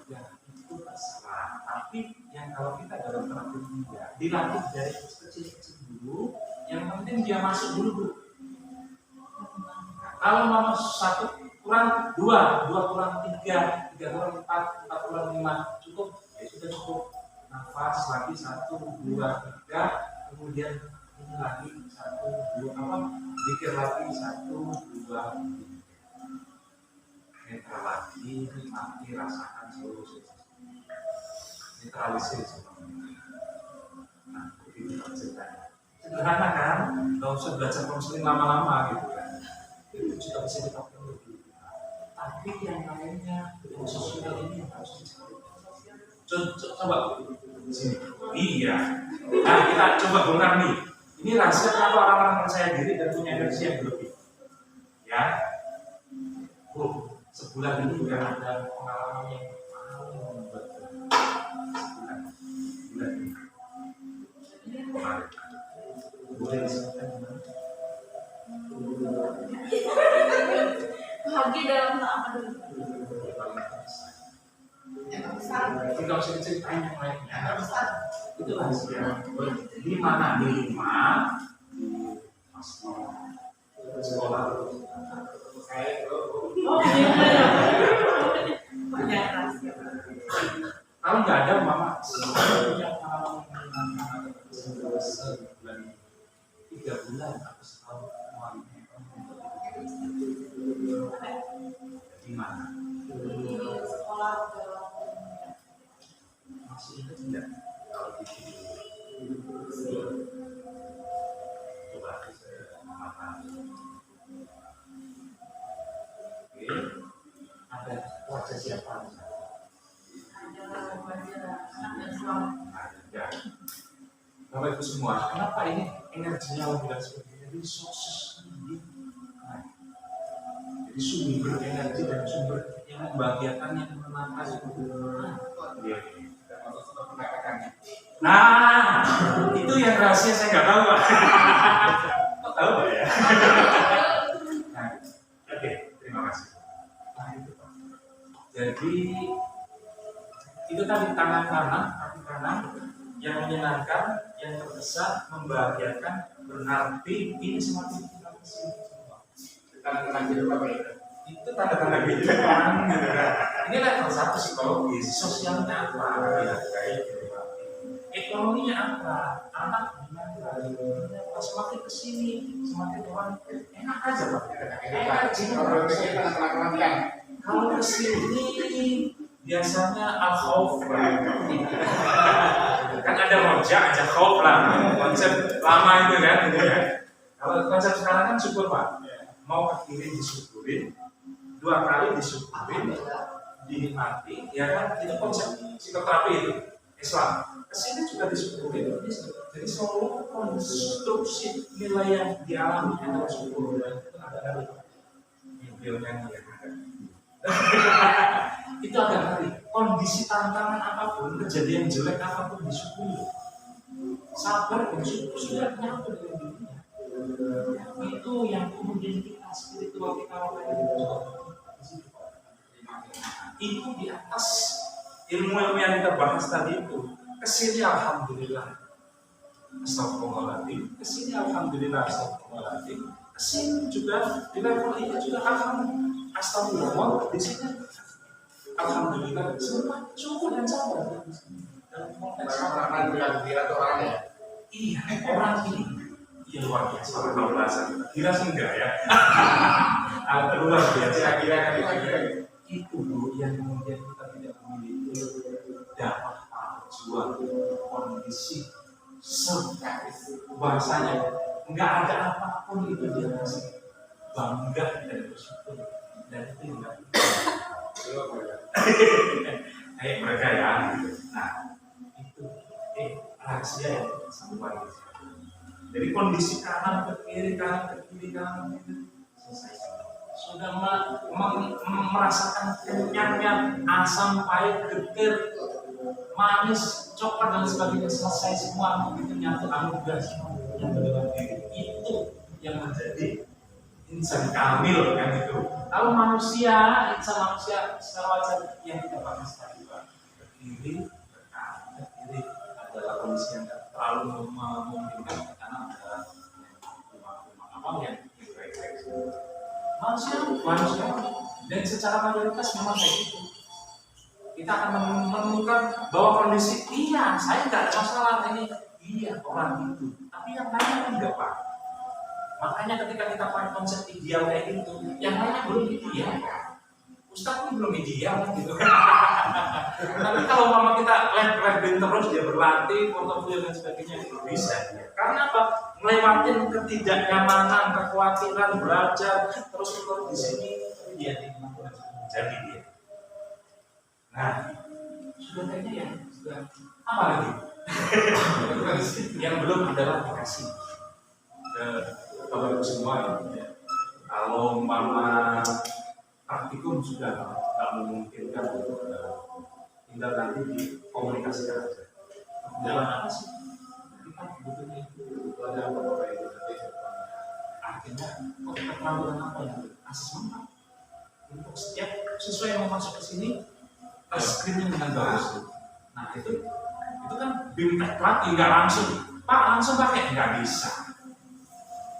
33 itu terserah. Tapi yang kalau kita dalam terapi dia dilatih dari kecil-kecil dulu, yang penting dia masuk dulu Bu. Kalau mau 1 kurang 2, 2 kurang 3, 3 kurang 4, 4 kurang 5 cukup, ya sudah cukup. Nafas lagi 1, 2, 3, kemudian ini lagi 1, 2, zikir lagi 1, 2, 3. Netral lagi, nikmati, rasakan seluruh sensasi. Netralisir semuanya. Nah, begitu ceritanya. Sederhana kan? Gak usah belajar konseling lama-lama gitu kan. Itu juga bisa dipakai lebih. Tapi yang lainnya, yang sosial ini harus dicari. Coba sini. Iya. Nah, kita coba bongkar nih. Ini rahasia kenapa orang-orang percaya diri dan punya energi yang berlebih. Ya. Sebulan ini udah ada pengalaman yang paling membuat sebulan ini. Kemarin. Boleh disebutkan gimana? Bahagia dalam apa dulu? Yang besar. Tidak usah diceritain yang lainnya. Yang besar. Itu rahasia. Di mana? Di rumah, di sekolah. Oh iya. Banyak rahasia. Kalau nggak ada mama punya pengalaman menyenangkan sebulan 3 bulan atau setahun kemarin di mana? Di sekolah Masih ingat tidak? Kalau di sini coba saya makan. Oke, ada wajah siapa? Ya. Bapak Ibu semua, kenapa ini energinya lebih dari seperti ini? Jadi sosis ini, jadi sumber energi dan sumber yang membahagiakan, yang menenangkan itu. Nah, itu yang rahasia saya nggak tahu Pak. Kok tahu Pak ya? Nah, oke, terima kasih. Nah, itu Pak. Jadi itu tadi tangan kanan, kaki kanan yang menyenangkan, yang terbesar, membahagiakan, berarti ini semakin kita kesini semua. Tanda-tanda kehidupan apa itu? Itu tanda-tanda kehidupan gitu kan. Ini level 1 psikologis, sosialnya apa? Ya, kayak gitu Pak. Ekonominya apa? Anak gimana? Semakin kesini, semakin orang enak aja Pak. Enak aja. Kalau kesini biasanya al-khauf kan ada rojak aja khauf lah, konsep lama itu kan gitu ya. Kalau konsep sekarang kan syukur Pak, mau ke kiri disyukurin, 2 kali disyukurin, dinikmati, ya kan itu konsep psikoterapi itu Islam. Kesini juga disyukurin, jadi seluruh konstruksi nilai yang dialami adalah syukur dan itu ada videonya yang ada. Itu agak ngeri. Kondisi tantangan apapun, kejadian jelek apapun disyukuri. Sabar dan syukur sudah nyatu dengan dirinya. Itu yang kemudian kita spiritual kita lakukan itu di atas ilmu yang kita bahas tadi itu. Kesini alhamdulillah. Astagfirullahaladzim. Kesini alhamdulillah. Astagfirullahaladzim. Kesini juga di level ini juga alhamdulillah. Astagfirullah di sini. Alhamdulillah semua syukur dan sabar dalam konteks orang bilang tuh orangnya. Iya orang ini iya luar biasa kalau bahasa kira sih enggak ya. Luar biasa kira itu dulu yang kemudian kita tidak memiliki dapat jual kondisi bahasanya enggak ada apapun itu dia masih bangga dan bersyukur dan itu enggak kayak mereka ya. Nah itu rahasia yang sangat luar biasa. Jadi kondisi kanan ke kiri itu selesai. sudah merasakan kenyangnya, asam, pahit, getir, manis, coklat dan sebagainya, selesai semua, begitu nyatu anugerah semua yang dalam diri itu yang menjadi insan kamil kan itu. Kalau manusia, insan manusia secara wajar yang tidak pakai tadi Pak, berdiri, berkanan, berdiri adalah kondisi yang tidak terlalu memungkinkan karena ada rumah awam yang baik-baik. Manusia, dan secara mayoritas memang kayak gitu. Kita akan menemukan bahwa kondisi iya, saya nggak ada masalah ini, iya orang itu, tapi yang lainnya enggak Pak. Makanya ketika kita pakai konsep ideal kayak gitu, yang lainnya belum ideal. Ustaz pun belum ideal gitu. Tapi kalau mama kita lab-labin terus, dia berlatih, portofolio dan sebagainya, itu bisa. Karena apa? Melewatin ketidaknyamanan, kekhawatiran, belajar, terus di sini dia jadi dia. Nah, sudah kayaknya ya, sudah apa lagi? Yang belum adalah dikasih Bapak Ibu semua ya. Kalau mama praktikum sudah tidak memungkinkan untuk tinggal nanti dikomunikasikan aja. Jalan apa sih? Kita butuhnya itu ada beberapa itu nanti artinya keterampilan apa yang asesmen untuk setiap siswa yang mau masuk ke sini screening dengan bagus. Nah itu kan bimtek pelatih nggak langsung Pak langsung pakai nggak bisa.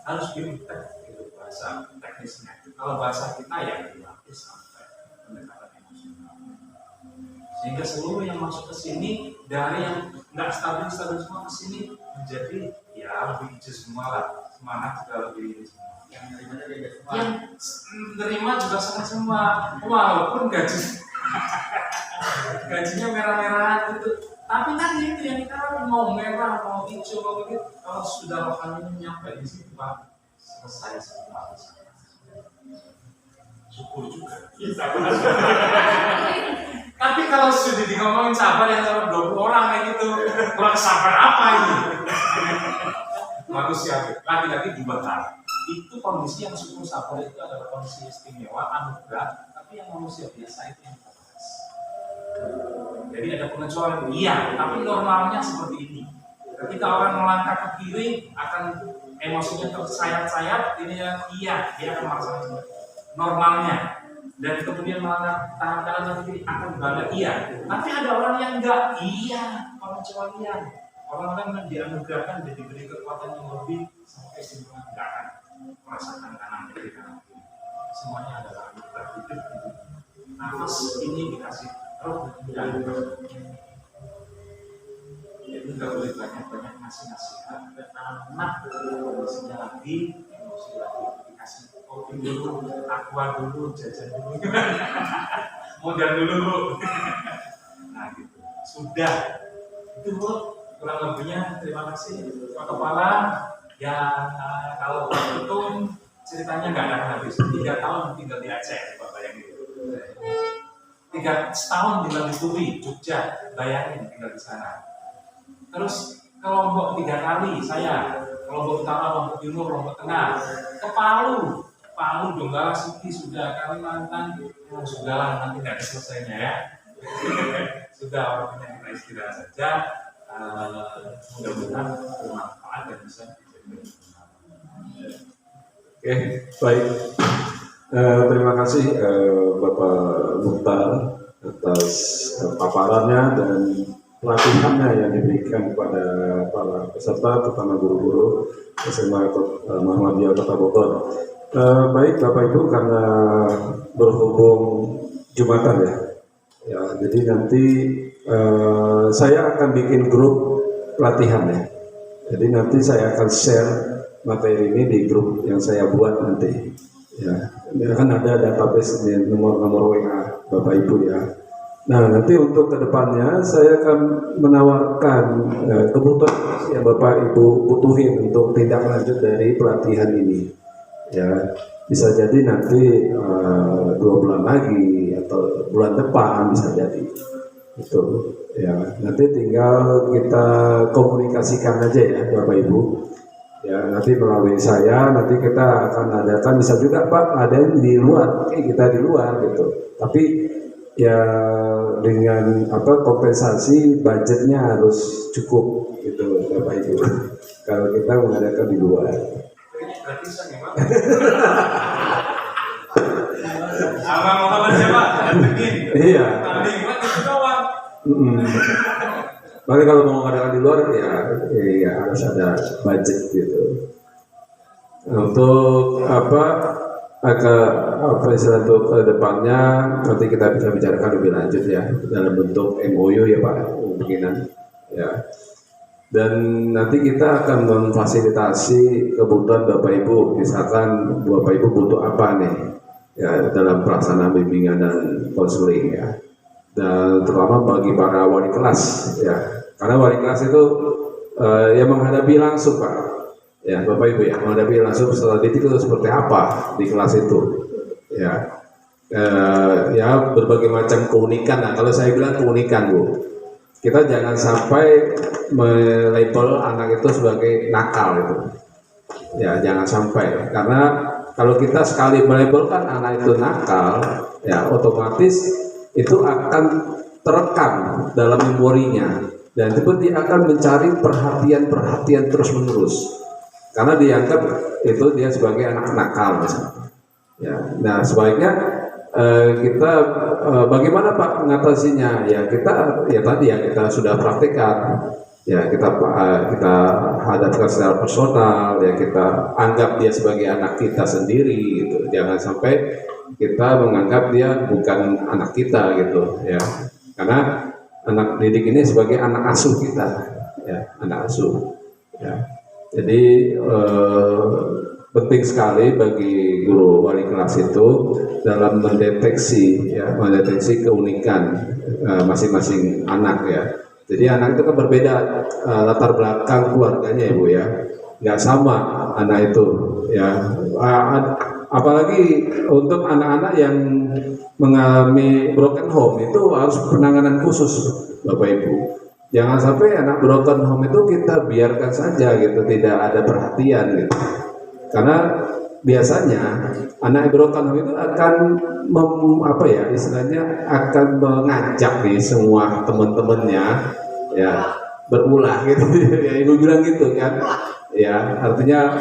Harus bimtek itu bahasa teknisnya. Kalau bahasa kita ya dilatih sampai pendekatan emosional. Sehingga seluruh yang masuk ke sini dari yang nggak stabil semua ke sini menjadi ya lebih hijau semua lah, semangat juga lebih hijau semua. Yang menerima juga sama semua, walaupun gajinya merah-merah gitu. Tapi kan itu yang kita mau merah, mau hijau, mau begitu. Kalau sudah rohaninya nyampe di situ Pak, selesai semua. Syukur juga. Tapi kalau sudah ngomongin sabar yang sama 20 orang kayak gitu, kurang sabar apa ini? Manusia lagi-lagi dibakar. Itu kondisi yang syukur sabar itu adalah kondisi istimewa, anugerah. Tapi yang manusia biasa itu yang terbatas. Jadi ada pengecualian, iya, tapi normalnya seperti ini. Ketika orang melangkah ke kiri akan emosinya tersayat-sayat, ini iya, dia akan merasakan normalnya. Dan kemudian melangkah tangan kanan dan kiri akan bangga, iya. Tapi ada orang yang enggak, iya, pengecualian. Orang-orang yang dianugerahkan dan diberi kekuatan yang lebih sampai istimewa enggak akan merasakan kanan kiri. Semuanya adalah anugerah hidup. Nafas ini dikasih roh dan jadi nggak boleh banyak-banyak ngasih nasihat dan anak emosinya lagi emosi lagi dikasih kopi dulu, aqua dulu, jajan dulu, modal dulu. Nah gitu sudah itu Bu kurang lebihnya. Terima kasih Pak Kepala ya. Kalau itu ceritanya nggak akan habis. 3 tahun tinggal di Aceh Pak, bayangin 3 tahun tinggal di Turi, Jogja, bayangin tinggal di sana. Terus ke Lombok 3 kali saya, Lombok Utara, Lombok Timur, Lombok Tengah, ke Palu, Donggala, Sigi sudah, Kalimantan, sudah lah nanti nggak selesainya ya. Sudah waktunya kita istirahat saja. Mudah-mudahan bermanfaat dan bisa dijadikan. Oke, baik. Terima kasih Bapak Mukhtar atas paparannya dan pelatihannya yang diberikan kepada para peserta, terutama guru-guru SMA Muhammadiyah Kota Bogor. Baik Bapak Ibu, karena berhubung Jumatan ya, jadi nanti saya akan bikin grup pelatihan ya. Jadi nanti saya akan share materi ini di grup yang saya buat nanti. Ya, kan ada database di nomor WA Bapak Ibu ya. Nah, nanti untuk kedepannya saya akan menawarkan kebutuhan yang Bapak Ibu butuhin untuk tindak lanjut dari pelatihan ini. Ya, bisa jadi nanti 2 bulan lagi atau bulan depan bisa jadi. Itu ya. Nanti tinggal kita komunikasikan aja ya Bapak Ibu. Ya, Ya, nanti melalui saya, nanti kita akan adakan, bisa juga Pak ada yang di luar, oke kita di luar gitu. Tapi ya dengan kompensasi budgetnya harus cukup gitu Bapak Ibu. Kalau kita mengadakan di luar. Kayaknya gratisan ya Pak. Abang Muhammad siapa? Datengin. Iya. Tanding Pak itu kawan. Makanya kalau mau mengadakan di luar ya harus ada budget gitu. Untuk untuk ke depannya nanti kita bisa bicarakan lebih lanjut ya dalam bentuk MOU ya Pak kemungkinan ya. Dan nanti kita akan memfasilitasi kebutuhan Bapak Ibu, misalkan Bapak Ibu butuh apa nih ya dalam pelaksanaan bimbingan dan konseling ya. Dan terutama bagi para wali kelas ya, karena wali kelas itu yang menghadapi langsung Pak ya Bapak Ibu ya, menghadapi langsung peserta didik itu seperti apa di kelas itu ya. Ya berbagai macam keunikan. Nah kalau saya bilang keunikan Bu, kita jangan sampai melabel anak itu sebagai nakal itu ya, jangan sampai, karena kalau kita sekali melabelkan anak itu nakal ya otomatis itu akan terekam dalam memorinya dan itu dia akan mencari perhatian terus menerus karena dianggap itu dia sebagai anak nakal misalnya ya. Nah sebaiknya kita bagaimana Pak mengatasinya ya, kita ya tadi ya kita sudah praktekkan ya, kita hadapkan secara personal ya, kita anggap dia sebagai anak kita sendiri gitu. Jangan sampai kita menganggap dia bukan anak kita gitu ya, karena anak didik ini sebagai anak asuh kita ya, anak asuh ya. Jadi penting sekali bagi guru wali kelas itu dalam mendeteksi keunikan masing-masing anak ya. Jadi anak itu kan berbeda latar belakang keluarganya ya Bu ya, nggak sama anak itu ya. Apalagi untuk anak-anak yang mengalami broken home itu harus penanganan khusus Bapak Ibu. Jangan sampai anak broken home itu kita biarkan saja gitu, tidak ada perhatian gitu. Karena biasanya anak broken home itu akan akan mengajak nih semua teman-temannya ya berulah gitu ya, ibu bilang gitu kan ya, artinya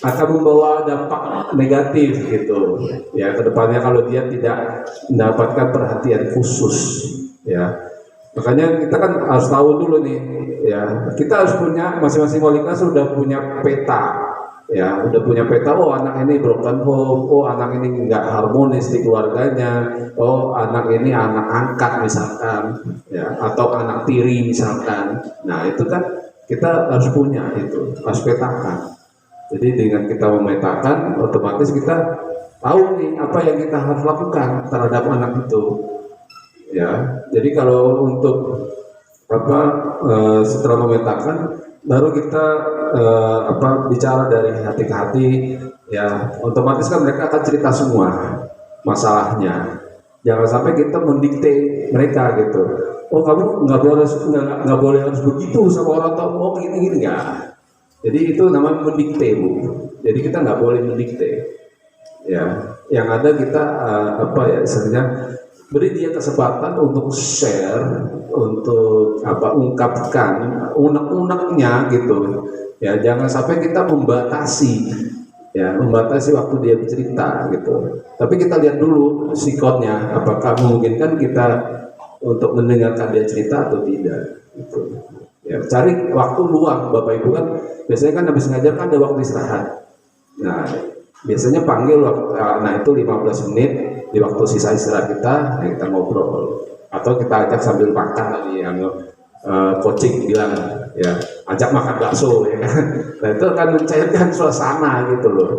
akan membawa dampak negatif gitu ya kedepannya kalau dia tidak mendapatkan perhatian khusus ya. Makanya kita kan harus tahu dulu nih ya, kita harus punya, masing-masing wali kelas sudah punya peta ya, udah punya peta, oh anak ini broken home, oh anak ini nggak harmonis di keluarganya, oh anak ini anak angkat misalkan ya, atau anak tiri misalkan. Nah itu kan kita harus punya, itu harus petakan. Jadi dengan kita memetakan otomatis kita tahu nih apa yang kita harus lakukan terhadap anak itu ya. Jadi kalau untuk setelah memetakan baru kita bicara dari hati ke hati ya, otomatis kan mereka akan cerita semua masalahnya. Jangan sampai kita mendikte mereka gitu, oh kamu nggak boleh harus begitu sama orang tua, oh gini nggak. Jadi itu namanya mendikte Bu, jadi kita nggak boleh mendikte ya. Yang ada kita istilahnya beri dia kesempatan untuk share, untuk ungkapkan unek-uneknya gitu ya. Jangan sampai kita membatasi waktu dia bercerita gitu. Tapi kita lihat dulu sikotnya, apakah memungkinkan kita untuk mendengarkan dia cerita atau tidak gitu ya. Cari waktu luang Bapak Ibu, kan biasanya kan habis ngajar kan ada waktu istirahat. Nah biasanya panggil itu 15 menit di waktu sisa istirahat kita ngobrol, atau kita ajak sambil makan tadi yang coaching bilang ya, ajak makan bakso ya kan. Nah itu akan mencairkan suasana gitu loh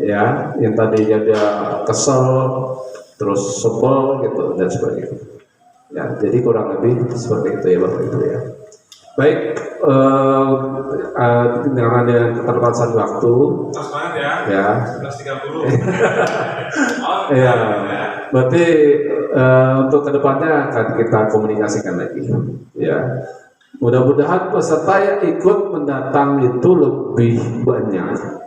ya, yang tadinya dia kesel terus sebel gitu dan sebagainya ya. Jadi kurang lebih seperti itu ya Bapak Ibu ya. Baik, dengan ada keterbatasan waktu Pas banget ya 11.30 ya, berarti untuk kedepannya akan kita komunikasikan lagi ya. Mudah-mudahan peserta yang ikut mendatang itu lebih banyak.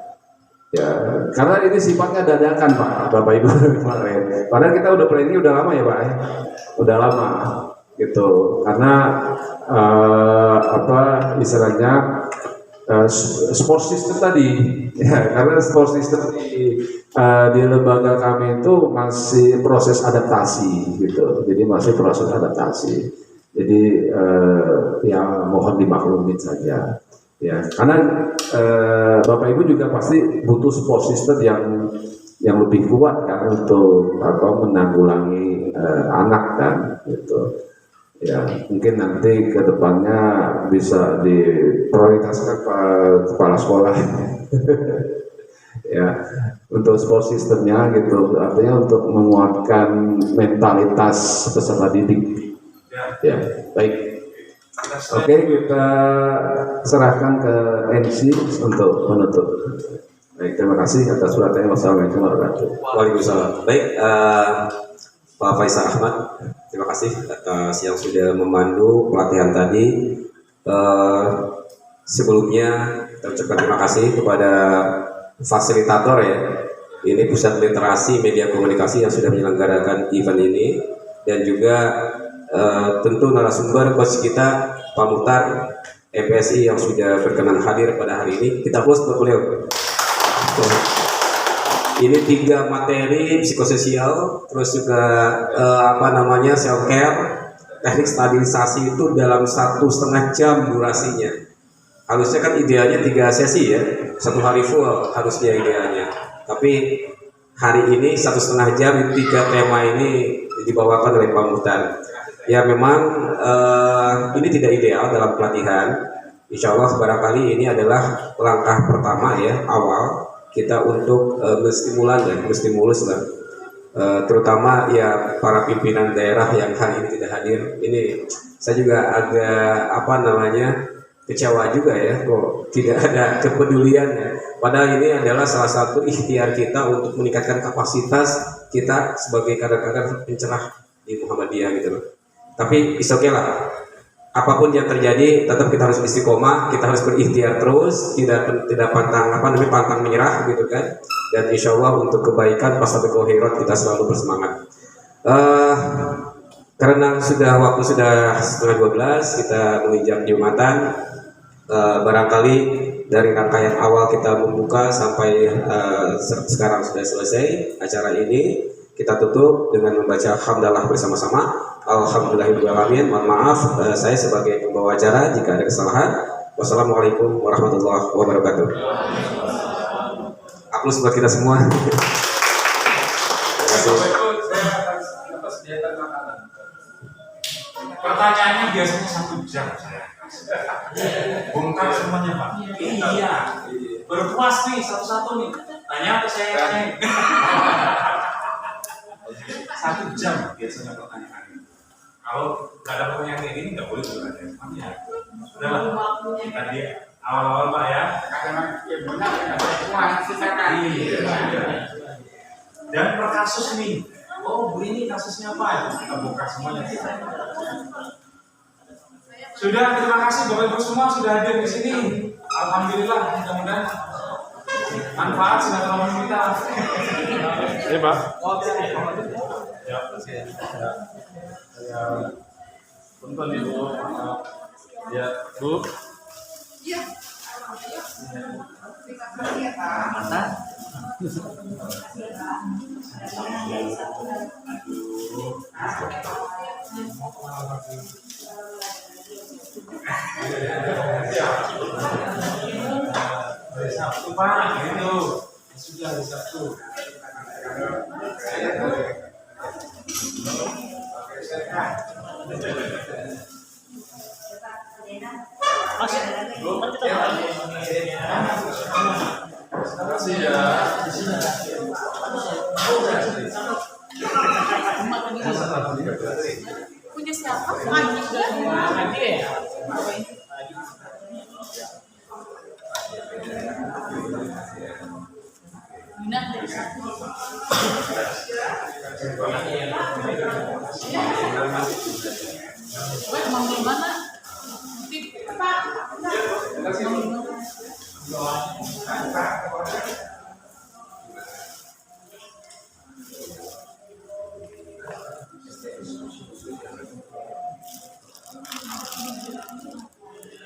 Ya, karena ini sifatnya dadakan Pak, Bapak Ibu kemarin. Padahal kita udah planning udah lama ya Pak, udah lama gitu. Karena istilahnya support system tadi, ya, karena support system di lembaga kami itu masih proses adaptasi gitu. Jadi masih proses adaptasi. Jadi ya mohon dimaklumin saja. Ya, karena Bapak Ibu juga pasti butuh support system yang lebih kuat kan untuk menanggulangi anak kan gitu. Ya, mungkin nanti ke depannya bisa diprioritaskan Pak Kepala Sekolah. Ya, untuk support sistemnya gitu, artinya untuk menguatkan mentalitas peserta didik. Ya, baik. Oke, kita serahkan ke MC untuk menutup. Baik, terima kasih atas suratnya. Wassalamualaikum warahmatullahi wabarakatuh. Waalaikumsalam. Baik, Pak Faisal Ahmad, terima kasih atas yang sudah memandu pelatihan tadi. Sebelumnya kita ucapkan terima kasih kepada fasilitator ya. Ini Pusat Literasi Media Komunikasi yang sudah menyelenggarakan event ini, dan juga tentu narasumber coach kita Pak Muhtar MPSI yang sudah berkenan hadir pada hari ini. Kita close buat beliau. Ini 3 materi psikososial, terus juga self care, teknik stabilisasi itu dalam 1,5 jam durasinya. Harusnya kan idealnya 3 sesi ya, 1 hari full harusnya idealnya. Tapi hari ini 1,5 jam 3 tema ini dibawakan oleh Pak Muhtar. Ya memang ini tidak ideal dalam pelatihan. Insya Allah barangkali ini adalah langkah pertama ya, awal kita untuk menstimulus lah, terutama ya para pimpinan daerah yang hari ini tidak hadir. Ini saya juga agak kecewa juga ya, kok tidak ada kepedulian ya. Padahal ini adalah salah satu ikhtiar kita untuk meningkatkan kapasitas kita sebagai kader-kader pencerah di Muhammadiyah gitu loh. Tapi oke lah, apapun yang terjadi tetap kita harus istiqomah, kita harus berikhtiar terus, tidak pantang menyerah gitu kan. Dan insya Allah untuk kebaikan fastabiqul khairat kita selalu bersemangat. Karena waktu sudah 11:30, kita menginjak Jumatan. Barangkali dari rangkaian awal kita membuka sampai sekarang sudah selesai acara ini, kita tutup dengan membaca hamdalah bersama-sama. Alhamdulillahirrahmanirrahim. Mohon maaf saya sebagai pembawa acara jika ada kesalahan. Wassalamualaikum warahmatullahi wabarakatuh. Aplaus buat kita semua. Pertanyaannya biasanya 1 jam saya. Bongkar semuanya Pak. Iya. Berpuas nih satu-satu nih. Tanya apa saya tanyain. 1 jam biasanya pertanyaan. Kalau nggak ada pertanyaan kayak gini nggak boleh bertanya. Sudahlah. Kita di awal-awal Pak ya. Iya. Dan per kasus nih. Oh, ini kasusnya apa? Kita bongkar semuanya. Sudah, terima kasih Bapak Ibu semua sudah hadir di sini. Alhamdulillah, mudah-mudahan manfaat silaturahmi kita. Iya Pak. Ya, punten Ibu. Ya, Bu. Iya. Terima kasih ya Pak. Hari Sabtu Pak, gitu. Sudah hari Sabtu. Punya siapa? Lagi ya? Minat dari satu. Emang di mana? Tip. Terima kasih.